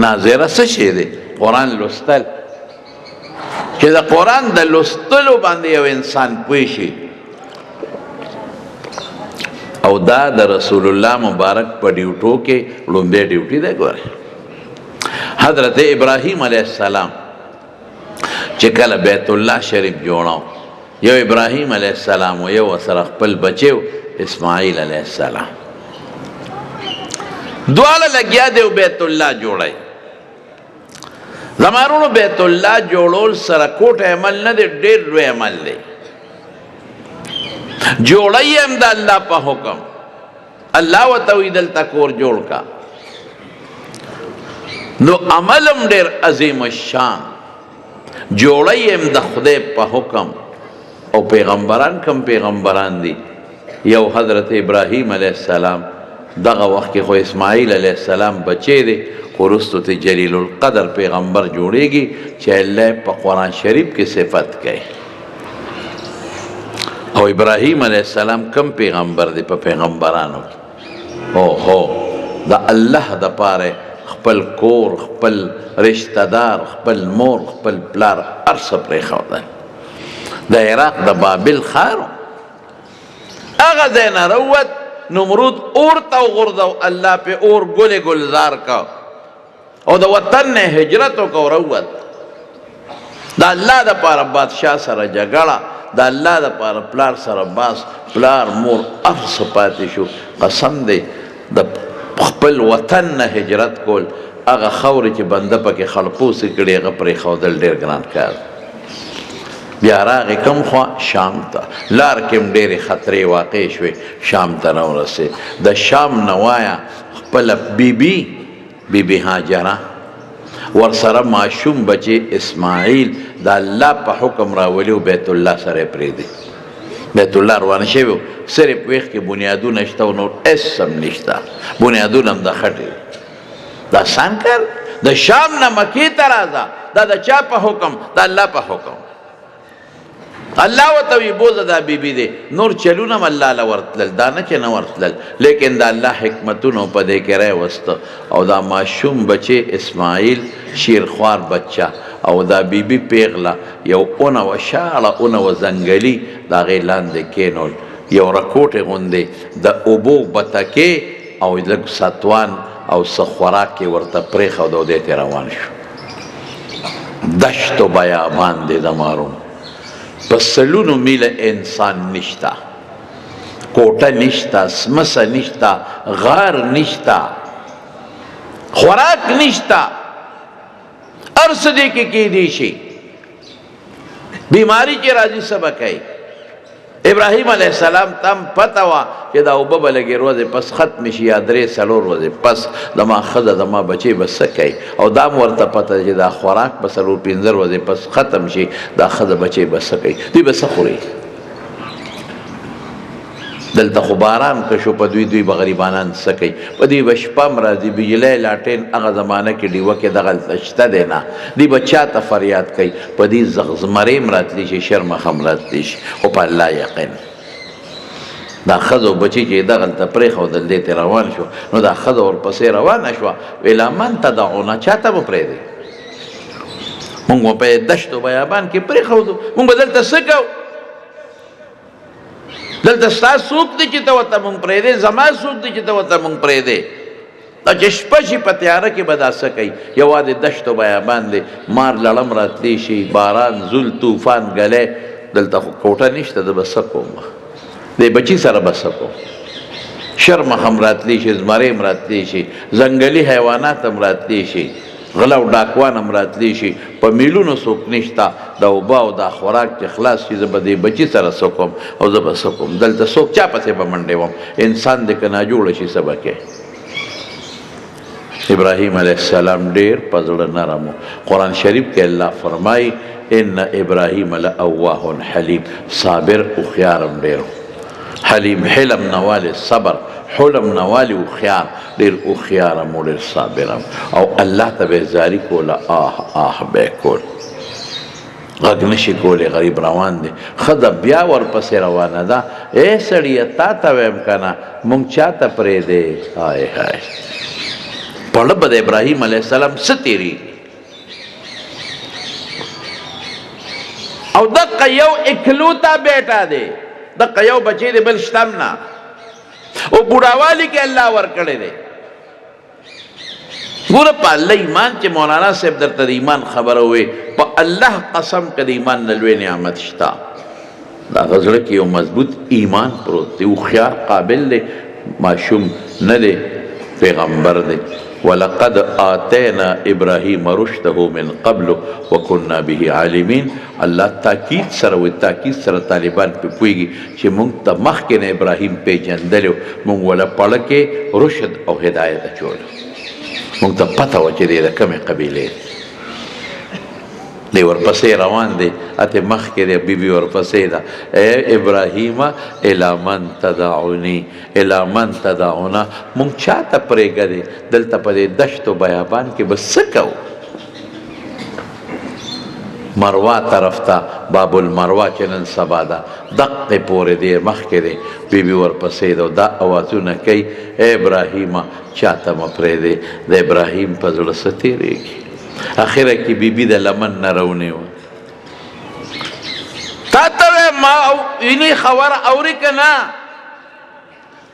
ناظره څه شی دی؟ قرآن لوستل، چې د قرآن د لوستلو باندې یو انسان پوه شي. او دا د رسول الله مبارک په ډیوټو کې لومبی ډیوټي دی. ګوره حضرت ابراهیم علیه السلام چې کله بیت الله شریف جوړاو، یو ابراهیم علیه السلام و یو سره خپل بچیو اسماعیل علیه السلام، دواړه لګیا دی بیت الله جوړی. زمانونو بیت الله جوړول سره کوټ عمل نه دی، ډېر لوی عمل دی. جوړی هم د الله په حکم، الله ورته وایي دلته کور جوړ کا. نو عمل هم ډېر عظیم الشان، جوړی هم د خدای په حکم. او پیغمبران کم پیغمبران دي؟ یو حضرت ابراهیم علیه السلام، دغه وخت کې خو اسماعیل علیه السلام بچی دی، خو وروستو ته جلیل القدر پیغمبر جوړیږي چې الله په قرآن شریف کې صفت کوي. او ابراهیم علیه السلام کم پیغمبر دی په پیغمبرانو کې؟ اوهو، د الله د پاره خپل کور، خپل رشتہ دار، خپل مور، خپل پلار هر څه پرېښودل. د عراق د بابل ښار هغه ځای نه راووت، نمرود اور ته وغورځو، الله پې اور ګلې ګلزار کا، او د وطن نه هجرت وکړو راووت. د الله دپاره بادشاه سره جګړه، د الله دپاره پلار سره باس، پلار مور هر څه پاتې شو. قسم دی د خپل وطن نه هجرت کول، هغه خاورې چې بنده پکې خړپوسې کړي هغه پرېښودل ډېر ګران کار. بیا راغې کوم خوا؟ شام ته. لار کې هم ډېرې خطرې واقع شوې، شام ته راورسېد. د شام نه وایه خپله بیبي هاجره، ورسره ماشوم بچی اسماعیل، د الله په حکم راولیو بیت الله سره پرېږدي. بیت الله روانه شوي وو، صرف ویښ کې بنیادونه شته او نور هېڅ هم نشته، بنیادونه هم د خټې. دا آسان کار؟ د شام نه مکې ته راځه، دا د چا په حکم؟ د الله په حکم. الله ورته وایي بوځه دا بیبي دی. نور چلونه هم الله له ورتلل، دا نه چې نه ورتلل، لیکن د الله حکمتونو په دې کې راوسته. او دا ماشوم بچی اسماعیل شیرخوار بچه، او دا بیبي پیغله یو اونه و شاړه اونه و ځنګلي د هغې لاندې کېنول، یو رکوټې غوندې د اوبو بتکې او لږ ستوان او څه خوراک یې ورته پرېښود او دې ته روان شو. دشت و بیابان دی د مارون، په سلونو میله انسان نشته، کوټه نشته، سمسه نشته، غار نشته، خوراک نشته، هر څه دې کې کیدی شي. بیماری چې راځي څه به کوي؟ ابراهیم علیه السلام تم پته وه چې دا اوبه به لږې ورځې پس ختمې شي یا 3-4 ورځې پس زما ښځه زما بچی به څه کوي؟ او دا هم ورته پته چې دا خوراک به 4-5 ورځې پس ختم شي، دا ښځه بچی به څه کوي؟ دوی به څه خوري؟ دلته خو باران که شو په دوی به غریبانان څه کوي؟ په دوی به شپه هم راځي، بجلی لاټین هغه زمانه کې ډیوه کې دغلته شته دی نه، دوی به چا ته فریاد کوي؟ په دې زمرې هم راتلی شي، شرمخ هم راتلی شي، خو په الله یقین. دا ښځه او بچي چې دغلته پرېښودل دې ته روان شو، نو دا ښځه ورپسې روانه شوه، ویله من تدعونه، چا ته به پرېږدي؟ مونږ به په دشت و بیابان کې پرېښودو، مونږ به دلته څه کوو؟ دلته ستا څوک دی چې ته ورته مونږ پرېږدې؟ زما څوک دی چې ته ورته مونږ پرېږدې؟ دا چې شپه شي په تیاره کې به دا څه کوي؟ یوازې دشت و بیابان دی، مار لړم راتلی شي، باران، زول، طوفان، ګلی، دلته خو کوټه نشته، زه به څه کوم؟ د بچي سره به څه کوم؟ شرمخ هم راتلی شي، زمرې هم راتلی شي، ځنګلي حیوانات هم راتلی شي، غله او ډاکوان هم راتلی شي، په میلونو څوک نشته، د اوبه او د خوراک چې خلاص شي، زه به دې بچي سره څه کوم او زه به څه کوم؟ دلته څوک چا پسې به منډې وم؟ انسان دې که ناجوړه شي څه به کوې؟ ابراهیم علیه السلام ډېر په زړه نرم و. قرآن شریف کې الله فرمایي ان ابراهیم لأواه حلیم، صابر هوښیارم ډېر و. حلیم حلم نوالی صبر، حلم نوالی هوښیار، ډېر هوښیارم و ډېر صابرم. او الله ته به یې زاري کوله، آه به یې کول، غږ نشي کولی، غریب روان دی. ښځه بیا ورپسې روانه ده، ای سړیه تا ته ویم که نه مونږ چا ته پرېږدې؟ های های پړه به د ابراهیم علیه السلام څه تېرېږي او دقه یو اکلوتا بیٹا دی دقه یو بچی دی بل شته هم نه او بوډاوالي کې الله ورکړی دی ګوره په الله ایمان چې مولانا صاحب درته د ایمان خبره وې په الله قسم که د ایمان نه لوی نعمت شته د هغه زړه کې یو مضبوط ایمان پروت دی هوښیار قابل دی ماشوم نه دی پیغمبر دی ولقد آتینا ابراهیم رشده من قبل وکنا به عالمین الله تاکید سره وي تاکید سره طالبان پې پوهېږي چې موږ ته مخکې نه ابراهیم پیژندلی موږ وله پړه کې رشد او هدایت اچولو موږ ته پته وه چې دی د کمې قبیلې دی ورپسې روان دی اته مخکې دی بیبي ورپسې ده ای ابراهیم الی من تدعونی الی من تدعونا موږ چاته پرېږدې دلته په دې دشت و بیابان کې به څه کوو مروه طرف ته باب المروه چې نن سبا ده دقې پورې دی مخکې دی بیبي ورپسې ده دا اوازونه کوي ای ابراهیمه چاته مه پرېږدې د ابراهیم په زړه څه تېرېږي اخره کې بیبي د لمن نه رونیوه تا ته وې ما وینې خبره اورې که نه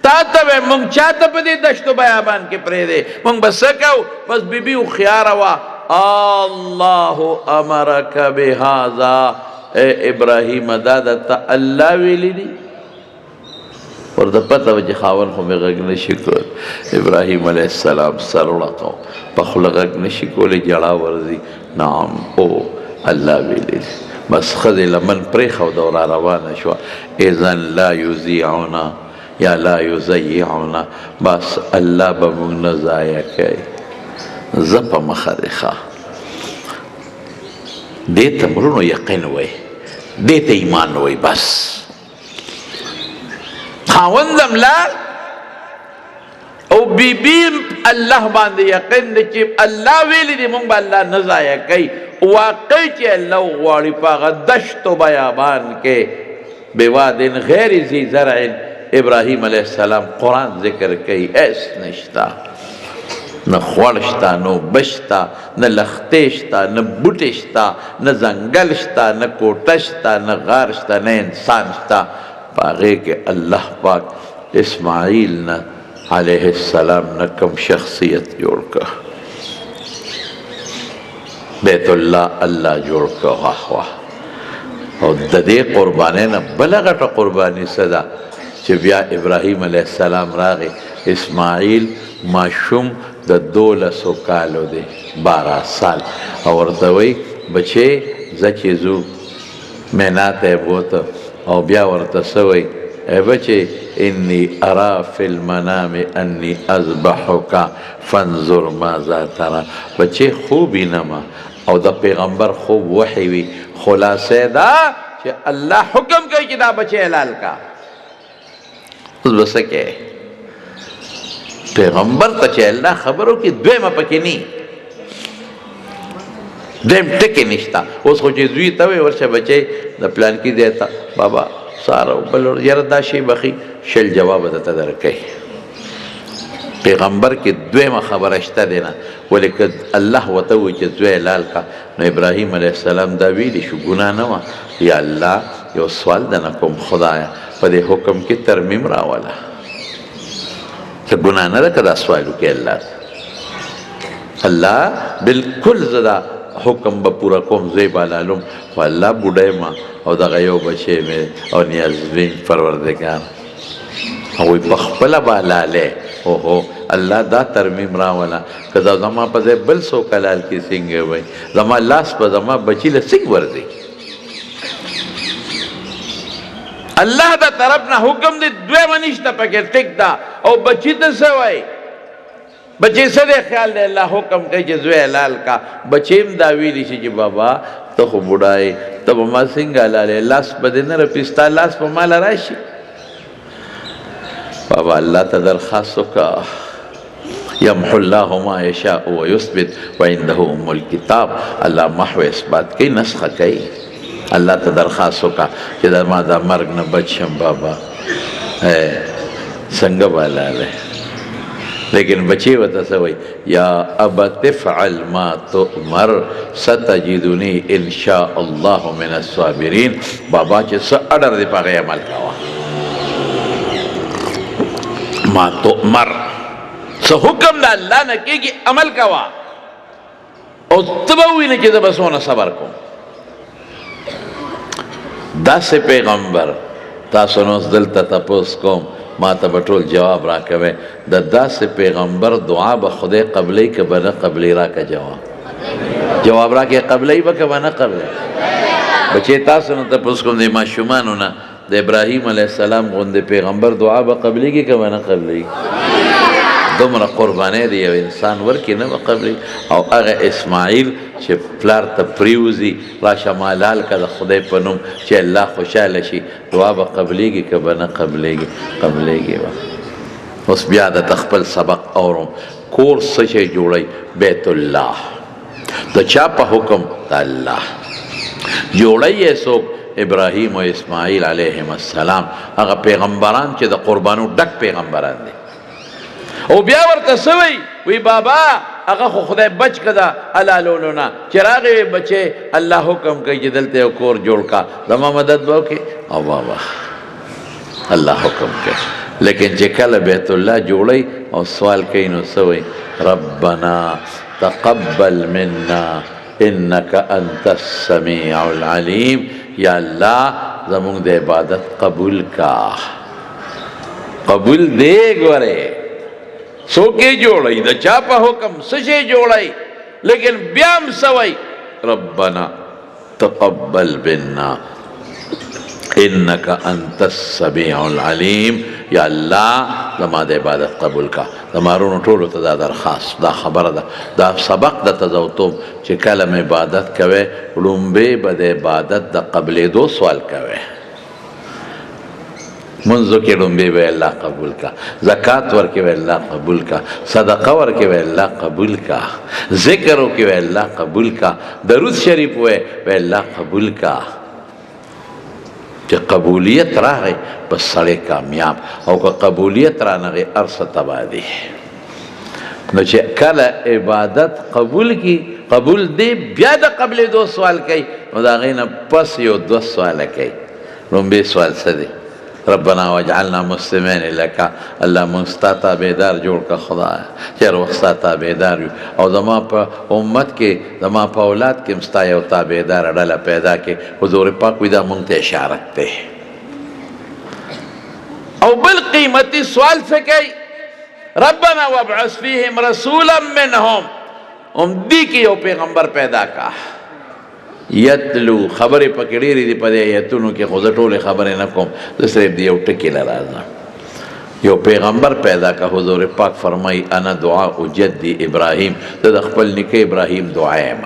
تا ته وې موږ چاته په دې دشتو بیابان کې پرېږدې موږ به څه کوو بس بیبي هوښیاره وه الله امرک بهذا اے ابراهیم دا درته الله ویلی دي ورته پته وه چې خاوند خو مې غږ نشي کولی ابراهیم علیه السلام سر وړقو په خوله غږ نشي کولی جړا ورځي نعم او الله ویلی دي بس ښځې لمن پرېښوده او را روانه شوه اذن لا یذیعنا یا لا یضیعنا بس الله به موږ نه ضایع کوي زه په مخه دی ښه دې ته مړونو یقین وی دې ته ایمان وی بس خاوندم لار او بیبی الله باندې یقین دی چې الله ویلی دی مونږ به الله نه ضایع کوي واقع چې الله غواړي په هغه دشت و بیابان کې بوادن غیر ذی زرع ابراهیم علیه السلام قرآن ذکر کوي ایس نشتا نه خوړ شته نو بشته نه لختې شته نه بوټې شته نه ځنګل شته نه کوټه شته نه غار شته نه انسان شته په هغې کې الله پاک اسماعیل نه علیه السلام نه کوم شخصیت جوړ که بیت الله الله جوړ که واه واه او د دې قربانۍ نه بله غټه قرباني څه ده چې بیا ابراهیم علیه السلام راغی اسماعیل ماشوم د 12 کالو دی 12 سال او ورته وی بچې زه چې ځو مینا ته بوته او بیا ورته څه وی ای بچې انی ارا فی المنام انی اذبحک فانظر ماذا ترى بچې خوب وینم او د پیغمبر خوب وحی وي خلاصې دا چې الله حکم کوي چې دا بچې حلال کا اوس به څه کوې پیغمبر ته چې الله خبرو کې دویمه پکې نه دویم ټکې نشته اوس خو چې زوی ته وایي ورشه بچی د پلان کې دی ته بابا ساره بل یاره دا شی بخي شل جواب درته درکوي پیغمبر کې دویمه خبره شته دی نه ولې که الله ورته وایي چې زوی حلال کا نو ابراهیم علیه السلام دا ویلي شو ګناه نه وه یا الله یو سوال درنه کوم خدایه په دې حکم کې ترمیم راوله که گناه نه ده که دا سوالو کې الله بالکل زدا حکم به پورا کوم زوی به حلالوم خو الله بوډی ما او دغه یو بچی مې او نیازبین پروردګار هغوی په خپله به حلالې اوهو الله دا ترمیم راوله که دا زما په ځای بل څوک حلال کړي څنګه وایي زما لاس په زما بچي له څنګه ورځي الله دا طرف نه حکم دی دویمه نشته پکې ټیک ده او بچی ته څه وایي بچی څه دی خیال دی الله حکم کوي چې زوی حلال کا بچیم دا ویلی شي چې بابا ته خو بوډا یې ته به ما څنګه حلالې لاس به دې نه رپي ستا لاس په ما له راشي بابا الله ته درخواست وکړه یمحو الله ما یشاء ویثبت وعنده ام الکتاب الله محو اثبات کوي نسخه کوي الله ته درخواست وکړه چې دا ما دا مرګ نه بچ شم بابا څنګه به حلالې لیکن بچے وته سوي یا ابت افعل ما تؤمر ستجدنی ان شاء الله من الصابرین. بابا چې څه اډر دی په عمل کاوه، ما تؤمر څه حکم د الله نه کېږي عمل کاوه، او ته به ووینې چې زه به څونه صبر کوم. داسې پیغمبر تاسو نو اوس دلته تپوس کوم، ما ته به ټول جواب راکوئ. د داسې پیغمبر دعا به خدای قبلی که به نه قبلی؟ راکه جواب راکې قبلی به که به نه قبلی؟ بچې تاسو نه تپوس کوم د ماشومانو نه، د ابراهیم علیه السلام غوندې پیغمبر دعا به قبلیږي که به نه قبلیږي؟ دومره قربانی دی یو انسان ورکې نه به قبلی. او هغه اسماعیل چې پلار ته پریوزي راشه مالال که د خدای په نوم چې الله خوشحاله شي، دعا به قبلیږي که به نه قبلیږي؟ قبلیږي به. اوس بیا د خپل سبق اورم. کور څه شی جوړی؟ بیت الله. د چا په حکم؟ د الله. جوړی یې څوک؟ ابراهیم و اسماعیل علیهم السلام، هغه پیغمبران چې د قربانو ډک پیغمبران دي. او بیا ورته سوی وی بابا هغه خو خدای بچ کده حلالولو نه، چې راغی بچې الله حکم کوي چې دلته یو کور جوړ کا، زما مدد به وکړې؟ او بابا الله حکم کوي. لیکن چې کله بیت الله جوړی او سوال کوي نو سوی ربنا تقبل منا انک انت السمیع العلیم. یا الله زمونږ د عبادت قبول کا، قبول دے. ګورې څوکې جوړی د چا په حکم څه شی جوړی، لیکن بیا هم سوی ربنا تقبل منا انک انت السمیع العلیم. یا الله زما د عبادت قبول کا. زمارونو ټولو ته دا درخواست، دا خبره ده، دا سبق د تزوتوم چې کله م عبادت کوئ لومبې به د عبادت د قبلېدو سوال کوئ. منځو کې لومبې به الله قبول کا، زکات ورکې به الله قبول کا، صدقه ورکې به الله قبول کا، ذکر وکې به الله قبول کا، درود شریف وې به الله قبول کا. چې قبولیت راغی بس سړی کامیاب، او که قبولیت رانغی هر څه تباه دي. نو چې کله عبادت قبول کی، قبول دی، بیا د قبلېدو سوال کوي، نو د هغې نه پس یو دوه سواله کوي. لومبې سوال څه دی؟ ربنا واجعلنا مسلمین لک. الله مونږ ستا تابعدار جوړ که خدایه، چې هر وخت ستا تابعدار یو، او زما په امت کې زما په اولاد کې هم ستا یو تابعداره ډله پیدا کې. حضور پاک وایي دا مونږ ته اشارت دی. او بل قیمتي سوال څه کوي؟ ربنا وابعث فیهم رسولا منهم. هم دې کې یو پیغمبر پیدا کا. یتلو خبرې پکې ډېرې دي په دې ایتونو کې، خو زه ټولې خبرې نه کوم، زه صرف د یو ټکي له راځم. یو پیغمبر پیدا کا. حضور پاک فرمایي انا دعاء جدي ابراهیم، زه د خپل نیکه ابراهیم دعا یم.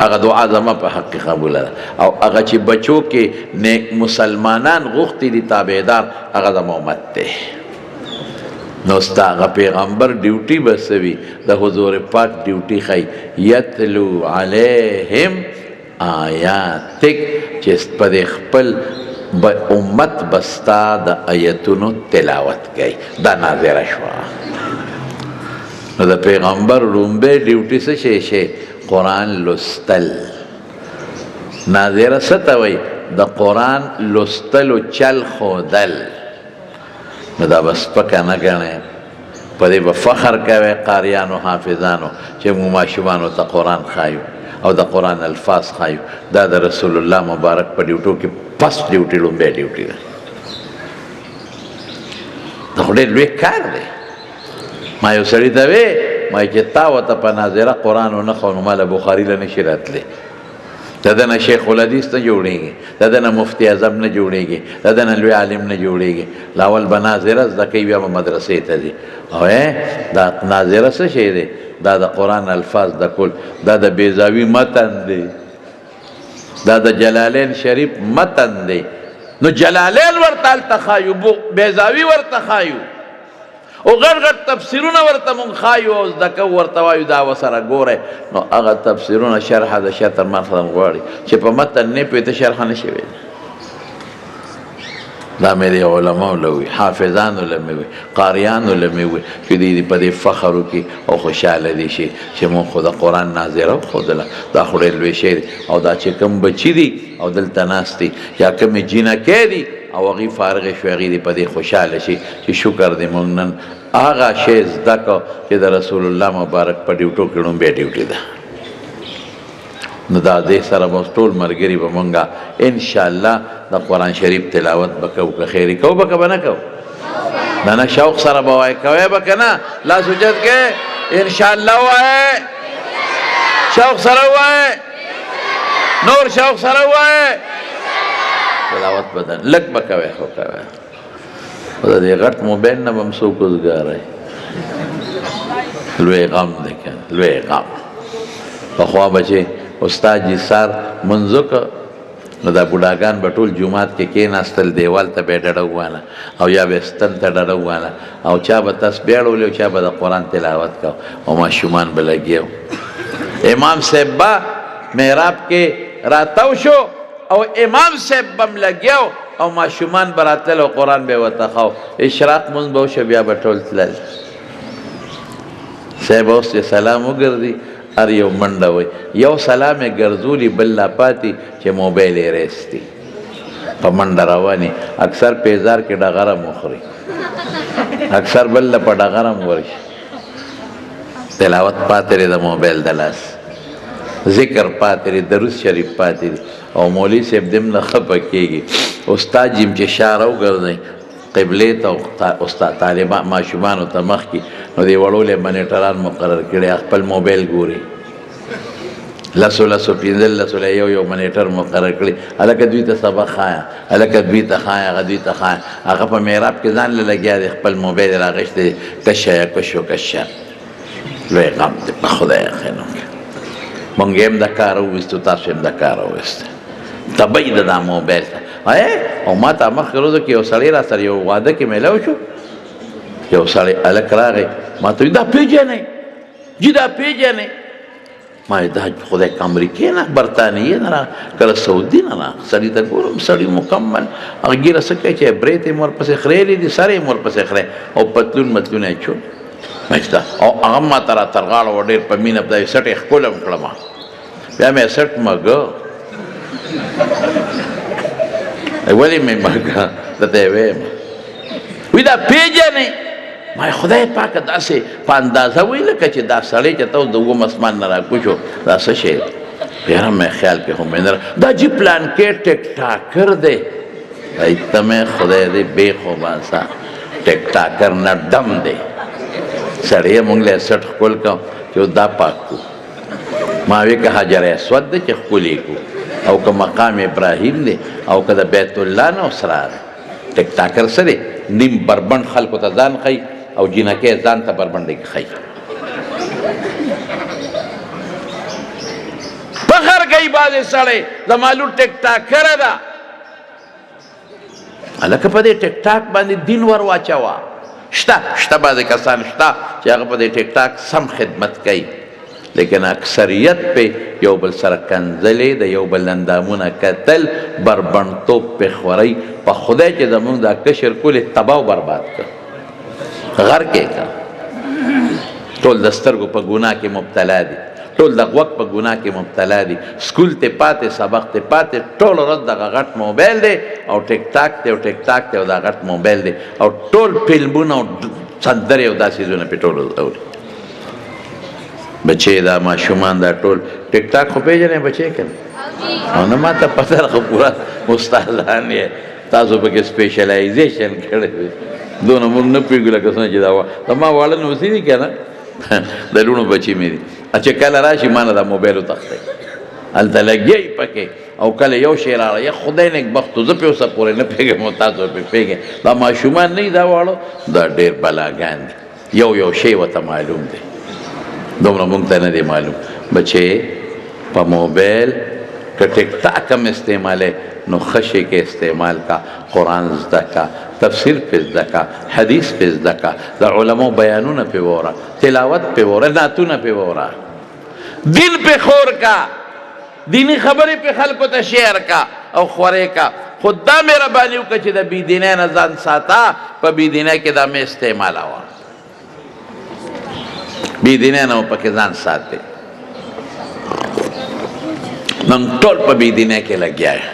هغه دعا زما په حق کې قبوله ده. او هغه چې بچو کې نیک مسلمانان غوښتي دي تابعدار، هغه زما امت دی. نو ستا هغه پیغمبر ډیوټي به څه وي؟ د حضور پاک ډیوټي ښایي یتلو علیهم آیاتک، چې په دې خپل امت بستا د آیتونو تلاوت کوي. دا ناظره شوه. نو د پیغمبر لومبی ډیوټي څه شی؟ قرآن لوستل. ناظره څه ته وایي؟ د قرآن لوستلو چل ښودل. نو دا بس پکه نه ګڼئ، په دې به فخر کوئ قاریانو حافظانو چې موږ ماشومانو ته قرآن ښایو او د قرآن الفاظ ښایو. دا د رسول الله مبارک په ډیوټو کې پس ډیوټي لومبی ډیوټي ده. دا خو ډېر لوی کار دی. ما یو سړي ته وې ما چې تا ورته په ناظره قرآن ونه ښو نو ماله بخاري له نشي راتلی. د ده نه شیخ الحدیث نه جوړېږي، د ده نه مفتی اعظم نه جوړېږي، د ده نه لوی عالم نه جوړېږي. لاول به ناظره زده کوي، بیا به مدرسې ته ځي. او دا ناظره څه شی دی؟ دا د قرآن الفاظ د کل، دا د بیضاوي متن دی، دا د جلالین شریف متن دی. نو جلالین ورته هلته ښایو، بیضاوي ورته ښایو، او غټ غټ تفسیرونه ورته مونږ ښایو او زده کوو، ورته وایو دا ورسره ګورئ. نو هغه تفسیرونه شرحه د شطر مطلب غواړي چې په متن نه پوهېده شرحه نه شي ویلی. دا مې د علماو له وي، حافظانو له مې وي، قاریانو له مې وي چې دوی په دې فخر وکړي او خوشحاله دي شي چې مونږ خو د قرآن ناظره وښودله. دا خو ډېر لوی شی دی. او دا چې کوم بچي دي او دلته ناست دي یا کومې جینکې دي او هغوی فارغې شوې، هغوی دې په دې خوشحاله شي چې شکر دې مونږ نن هغه شی زده کړو چې د رسول الله مبارک په ډیوټو کې لومبۍ ډیوټي ده. نو دا دې سره به ټول ملګري به مونږه انشاءالله د قرآن شریف تلاوت به کوو. که خیري کوو به که به نه کوو؟ نه شوق سره به وایې، کوی به که نه؟ لاس اوچت کې انشاءالله وایې، شوق سره وایې، نور شوق سره وایې، تلاوت به لږ به کوی خو کوی. خو د دې غټ موبایل نه به هم څوک وزګاری. لوی غم دی که لوی غم. پخوا به چې استاد جي سار منځو که نو دا بوډاګان به ټول جومات کې کېناستل، دیوال ته به یې ډډه ووهله او یا به ستن ته ډډه ووهله او چا به تسبیح اړولې او چا به د قرآن تلاوت کو او ماشومان به لګیا وو. امام صاحب به محراب کې راتاو شو او امام صاحب به هم لګیا و او ماشومان به راتلل او قرآن به یې ورته ښه. اشراق مونځ به وشو، بیا به ټول تلل. صاحب اوس چې سلام وګرځي هر یو منډه وي، یو سلام یې ګرځولي بل لا پاتې چې موبایل یې ریستی په منډه رواني. اکثر پیزار کې ډغرم وخوري، اکثر بل له په ډغرم ورشي. تلاوت پاتې دی د موبایل د لاس، ذکر پاتې دی، درود شریف پاتې دی او مولوي صاحب دې هم نه خفه کېږي. استاد جي چې شا راوګرځئ قبلې ته او استاد طالبان ماشومانو ته مخکې نو دې وړو منیټران مقرر کړي، خپل موبایل ګوري. لسو پنځه لسو یو منیټر مقرر کړي، هلکه دوی ته سبق ښایه، هلکه دوی ته ښایه، هغه دوی ته ښایه. هغه په محراب کې ځان له لګیا دی، خپل موبایل یې راغېښتی کشه یا کشو کشه. لوی غم دی په خدای خینو کې. مونږ هم د کار وویستو، تاسو هم د کار وویسته. تبۍ ده دا موبایل ته او ما ته مخکې ورځو کې یو سړی را سره یو واده کې میلاو شو. یو سړی هلک راغی ما ته دا پیژنئ جي دا پیژنئ؟ ما دا خدای که امریکې نه برطانیې نه را کله سعودي نه را سړي ته ګورم سړي مکمل هغه ګیره څه کوي چې برېت یې ورپسې خریلې دي، سر یې ورپسې خری او پتلون متلون یې چول مشته او هغه ما ته را تر غاړه و ډېر په مینه دا سټ یې ښکلم کړم. بیا مې سټ مګه ولې مې مګه درته یې ویم وی دا پیژنې؟ ما خدای پاکه داسې په اندازه وی لکه چې دا سړی چې ته د اووم اسمان نه راکوشو دا څه شی دی؟ یاره مې خیال کې هم نه دا جي پلان کې ټیک ټاکر دی. ته مې خدای دې بې خوباسه ټیک ټاکر نه ډم دی. سړی مونږ له سټ ښکل کړو چې دا پاک کو. ما وی که حجر اسود دی چې ښکلې کو او که مقام ابراهیم دی او که د بیت الله نه اسرار ټیک ټاکر څه دی؟ نیم بربند خلکو ته ځان ښیي او جینکۍ ځان ته بربنډۍ کې ښیي. فخر کوي بعضې سړی زما لور ټیک ټاکره ده. هلکه په دې ټیک ټاک باندې دین ور واچوه. شته بعضې کسان شته چې هغه په دې ټیک ټاک سم خدمت کوي، لیکن اکثریت پہ یو بل سره کنځلې د یو بل اندامونه کتل، بربنډتوب پې خورئ. په خدای چې زمونږ دا کشر کول یې تباه و برباد کړ، غرق یې کړ. ټول د سترګو په ګناه کې مبتلا دي، ټول د غوږ په ګناه کې مبتلا دي. سکول ته پاتې، سبق ته پاتې، ټول ورځ دغه غټ موبایل دی او ټیک ټاک دی او ټیک ټاک دی او دا غټ موبایل دی او ټول فلمونه او سندرې او دا څیزونه پې ټول اوري. بچې دا ماشومان دا ټول ټیک ټاک خو پیژنې بچې که نه؟ او نه ما ته پته ده خو پوره استادان یې تاسو پکې سپیشلایزیشن کړی دی. دونه موږ نه پوهېږو لکه څنګه چې دا ما واړه نو اوسي دي که نه د لوڼو بچې مې دي. چې کله راشي ما نه دا موبایل وتښتی هلته لګیایي پکې او کله یو شی راغله یا خدای نیکبختو زه پې اوسه پورې نه پوهېږم او تاسو پې پوهېږئ. دا ماشومان نه دي دا واړه، دا ډېر بلاګان دي. یو شی ورته معلوم دی، دومره مونږ ته نه دی معلوم. بچې په موبایل که ټیک ټاک هم استعمالوې نو ښه شي کې استعمال کا. قرآن زده کا، تفسیر پې زده کا، حدیث پې زده کا، د علماو بیانونه پې ووره، تلاوت پې ووره، نعتونه پې ووره، دین پې خور کا، دینی خبرې پې خلکو ته شیر کا او خورې کا. خود دا مهرباني وکړه چې د بېدینۍ نه ځان ساته په بېدینۍ کې دا مې استعمالوه بېدینۍ نه مو پکې ځان ساتې نن ټول په بېدینۍ کې لګیا یې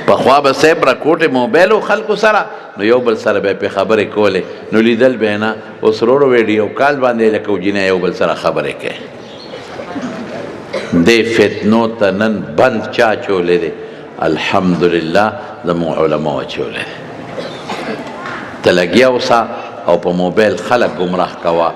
پخوا به صاحب راکوټې موبایل و خلکو سره نو یو بل سره به پې خبرې کولې نو لیدل به یې نه اوس ورو ویډیو کال باندې لکه وجینه یو بل سره خبرې کوي دې فتنو ته نن بند چا چولی دی الحمدلله زموږ علماو اچولی دی ته لګیا اوسه او په موبایل خلک ګمراه کوه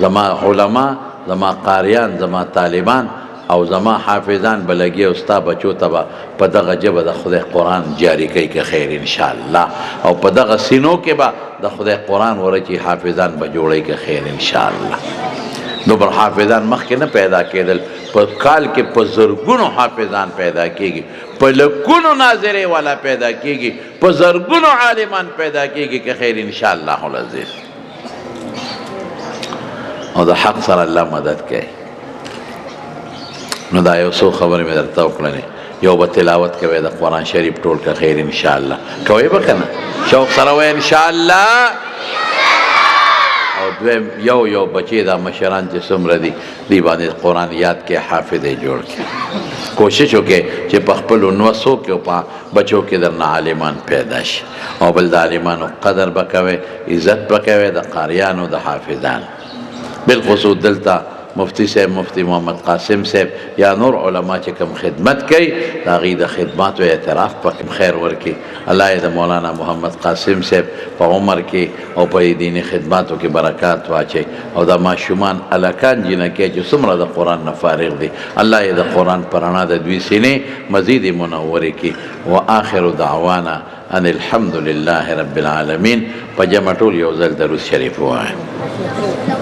زما علما زما قاریان زما طالبان او زما حافظان به لګي او ستا بچو ته به په دغه ژبه د خدای قرآن جاري کوي که خیر انشاءالله او په دغه سینو کې به د خدای قرآن ورچې حافظان به جوړوي که خیر انشاءالله دومره حافظان مخکې نه پیدا کېدل په کال کې په زرګونو حافظان پیدا کېږي په لکونو ناظرې والا پیدا کېږي په زرګونو عالمان پیدا کېږي که خیر انشاءالله العزیز او د حق سره الله مدد کوي نو دا یو څو خبرې مې درته وکړلې یو به تلاوت کوئ د قرآن شریف ټول که خیر انشاءالله کوئ به که نه شوق سره وایي انشاءالله او دویم یو بچې دا مشران چې څومره دي دی باندې قرآن یاد کې حافظ یې جوړ کړي کوشش وکړئ چې په خپلو نوسو کې او په بچو کې درنه عالمان پیدا شي او بل د عالمانو قدر به کوئ عزت به کوئ د قاریانو د حافظانو بالخصوص دلته مفتی صاحب مفتی محمد قاسم صاحب یا نور علما چې کوم خدمت کوي د هغوی د خدماتو اعتراف پکې خیر ورکړي الله یې د مولانا محمد قاسم صاحب په عمر کې او په دیني خدماتو کې برکات واچي او د ماشومان هلکان جینکۍ چې څومره د قرآن نه فارغ دي الله یې د قرآن په رڼا د دوی سینې مزید منورې کړي وآخر دعوانا ان الحمد لله رب العالمین په جمع ټول یو ځل درود شریف ووایه